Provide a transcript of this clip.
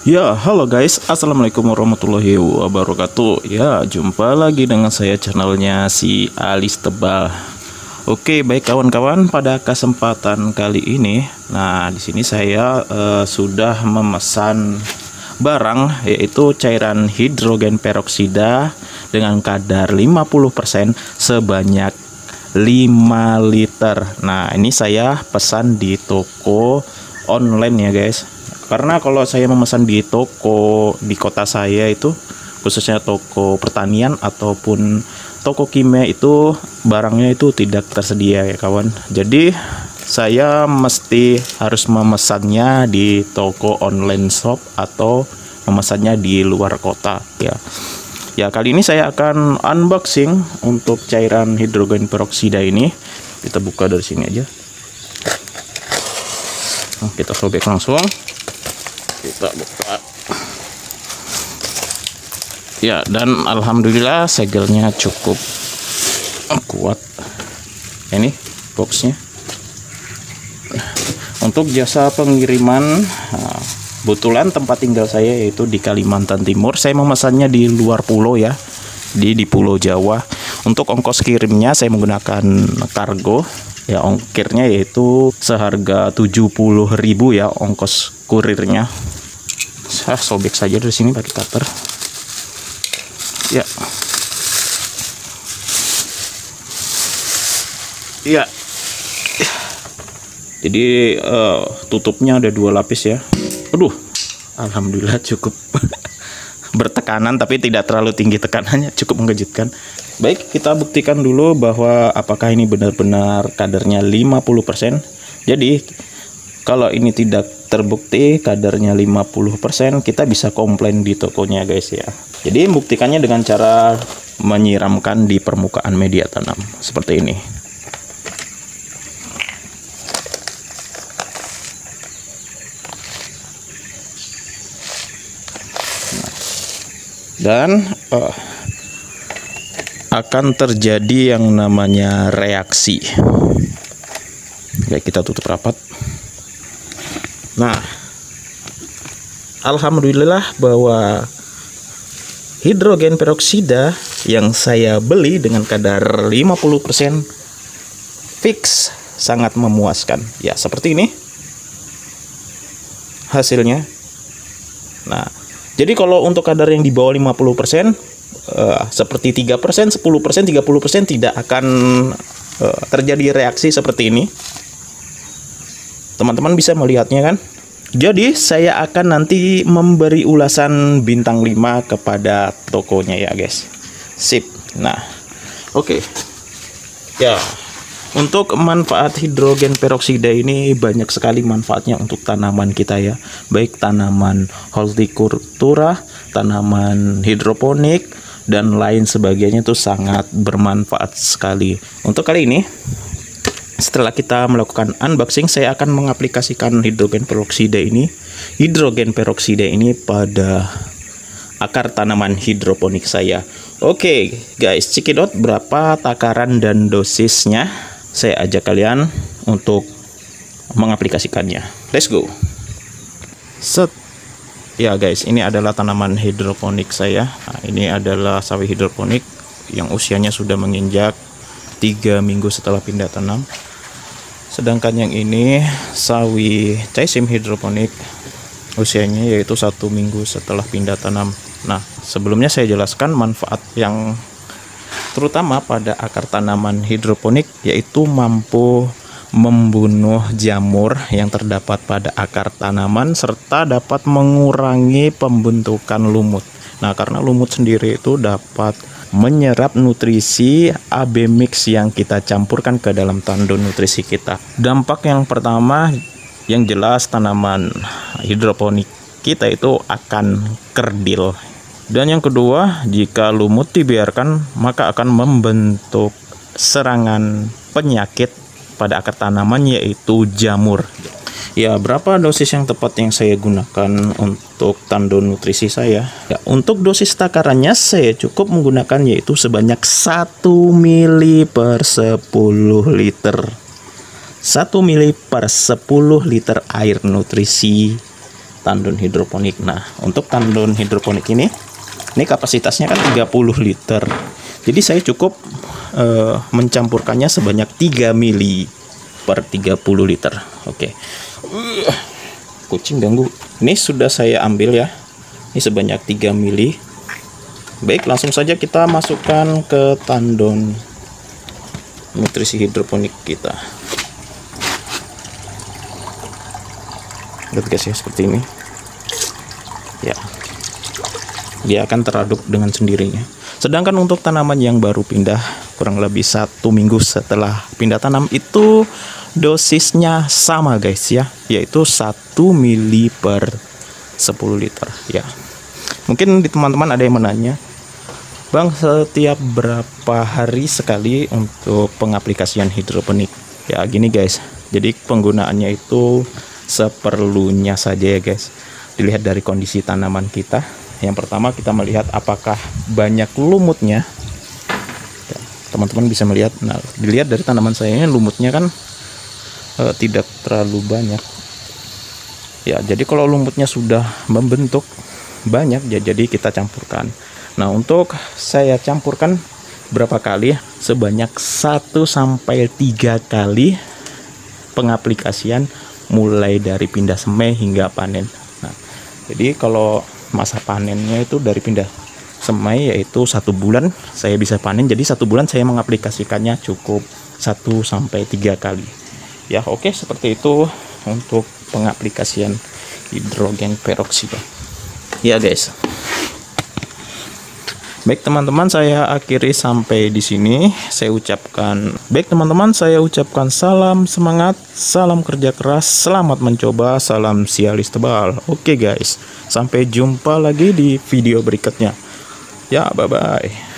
Ya, halo guys, assalamualaikum warahmatullahi wabarakatuh. Ya, jumpa lagi dengan saya channelnya si Alis Tebal. Oke, baik kawan-kawan, pada kesempatan kali ini, nah di sini saya sudah memesan barang yaitu cairan hidrogen peroksida dengan kadar 50% sebanyak 5 liter. Nah, ini saya pesan di toko online ya guys. Karena kalau saya memesan di toko di kota saya itu, khususnya toko pertanian ataupun toko kimia, itu barangnya itu tidak tersedia ya kawan. Jadi saya mesti harus memesannya di toko online shop atau memesannya di luar kota ya. Ya, kali ini saya akan unboxing untuk cairan hidrogen peroksida ini. Kita buka dari sini aja. Nah, kita sobek langsung. Kita buka. Ya, dan alhamdulillah segelnya cukup kuat. Ini boxnya. Untuk jasa pengiriman, kebetulan tempat tinggal saya yaitu di Kalimantan Timur. Saya memesannya di luar pulau ya, di Pulau Jawa. Untuk ongkos kirimnya saya menggunakan kargo. Ya, ongkirnya yaitu seharga 70.000 ya ongkos kurirnya. Saya sobek saja dari sini pakai cutter. Ya. Ya. Jadi tutupnya ada 2 lapis ya. Aduh, alhamdulillah cukup bertekanan, tapi tidak terlalu tinggi tekanannya, cukup mengejutkan. Baik, kita buktikan dulu bahwa apakah ini benar-benar kadarnya 50%. Jadi kalau ini tidak terbukti kadarnya 50%, kita bisa komplain di tokonya guys ya. Jadi buktikannya dengan cara menyiramkan di permukaan media tanam seperti ini. Dan akan terjadi yang namanya reaksi. Oke, kita tutup rapat. Nah, alhamdulillah bahwa hidrogen peroksida yang saya beli dengan kadar 50% fix sangat memuaskan. Ya, seperti ini hasilnya. Nah, jadi kalau untuk kadar yang di bawah 50%, seperti 3%, 10%, 30% tidak akan terjadi reaksi seperti ini. Teman-teman bisa melihatnya kan? Jadi saya akan nanti memberi ulasan bintang 5 kepada tokonya ya guys. Sip. Nah, oke. Ya, untuk manfaat hidrogen peroksida ini banyak sekali manfaatnya untuk tanaman kita ya. Baik tanaman hortikultura, tanaman hidroponik, dan lain sebagainya, itu sangat bermanfaat sekali. Untuk kali ini, setelah kita melakukan unboxing, saya akan mengaplikasikan hidrogen peroksida ini pada akar tanaman hidroponik saya. Oke guys, check it out berapa takaran dan dosisnya. Saya ajak kalian untuk mengaplikasikannya. Let's go. Set. Ya guys, ini adalah tanaman hidroponik saya. Nah, ini adalah sawi hidroponik yang usianya sudah menginjak 3 minggu setelah pindah tanam. Sedangkan yang ini sawi caisim hidroponik, usianya yaitu 1 minggu setelah pindah tanam. Nah, sebelumnya saya jelaskan manfaat yang terutama pada akar tanaman hidroponik, yaitu mampu membunuh jamur yang terdapat pada akar tanaman serta dapat mengurangi pembentukan lumut. Nah, karena lumut sendiri itu dapat menyerap nutrisi AB mix yang kita campurkan ke dalam tandon nutrisi kita. Dampak yang pertama yang jelas, tanaman hidroponik kita itu akan kerdil. Dan yang kedua, jika lumut dibiarkan maka akan membentuk serangan penyakit pada akar tanaman, yaitu jamur. Ya, berapa dosis yang tepat yang saya gunakan untuk tandon nutrisi saya? Ya, untuk dosis takarannya saya cukup menggunakan yaitu sebanyak 1 mili per 10 liter. 1 mili per 10 liter air nutrisi tandon hidroponik. Nah, untuk tandon hidroponik ini kapasitasnya kan 30 liter. Jadi saya cukup mencampurkannya sebanyak 3 mili per 30 liter. Oke. Kucing ganggu. Ini sudah saya ambil ya. Ini sebanyak 3 mili. Baik, langsung saja kita masukkan ke tandon nutrisi hidroponik kita. Lihat guys ya, seperti ini. Ya. Dia akan teraduk dengan sendirinya. Sedangkan untuk tanaman yang baru pindah, kurang lebih 1 minggu setelah pindah tanam, itu dosisnya sama guys ya, yaitu 1 mili per 10 liter ya. Mungkin di teman-teman ada yang menanya, Bang, setiap berapa hari sekali untuk pengaplikasian hidroponik? Ya gini guys, jadi penggunaannya itu seperlunya saja ya guys. Dilihat dari kondisi tanaman kita. Yang pertama kita melihat apakah banyak lumutnya. Teman-teman bisa melihat, nah dilihat dari tanaman saya ini lumutnya kan tidak terlalu banyak. Ya, jadi kalau lumutnya sudah membentuk banyak ya, jadi kita campurkan. Nah, untuk saya campurkan berapa kali? Sebanyak 1 sampai 3 kali pengaplikasian mulai dari pindah semai hingga panen. Nah, jadi kalau masa panennya itu dari pindah semai yaitu 1 bulan saya bisa panen. Jadi 1 bulan saya mengaplikasikannya cukup 1 sampai 3 kali. Ya, oke, seperti itu untuk pengaplikasian hidrogen peroksida. Ya guys. Baik teman-teman, saya akhiri sampai di sini. Baik teman-teman, saya ucapkan salam semangat, salam kerja keras, selamat mencoba, salam sialis tebal. Oke guys, sampai jumpa lagi di video berikutnya. Ya, bye-bye.